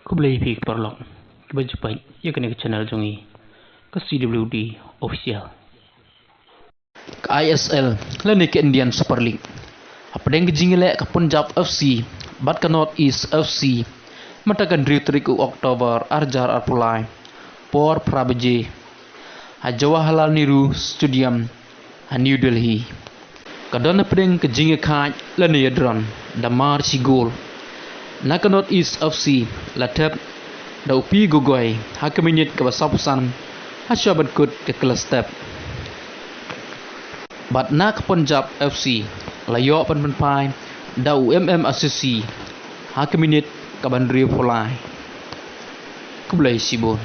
Ku boleh pergi ke Parlok. Kita jumpa ya kena ke channel Jongi. Ke CWD official. Ke ISL lani ke Indian Super League. Apa yang jingkhlaiñ ke Punjab FC, bat ke North East FC. Matakan Dritriku Oktober arjar arpulai. Por Prabaje. Jawaharlal Nehru Stadium, New Delhi. Kadang pedeng ke jingkhlaiñ lani yadran damar sigol. Nak North East FC latap da upi gugoi hakaminit ke basapusan hasyabat kut ke kelas step. Bat nak Punjab FC layo penpai da assisi hakaminit ke bandri polai. Kublai sibon.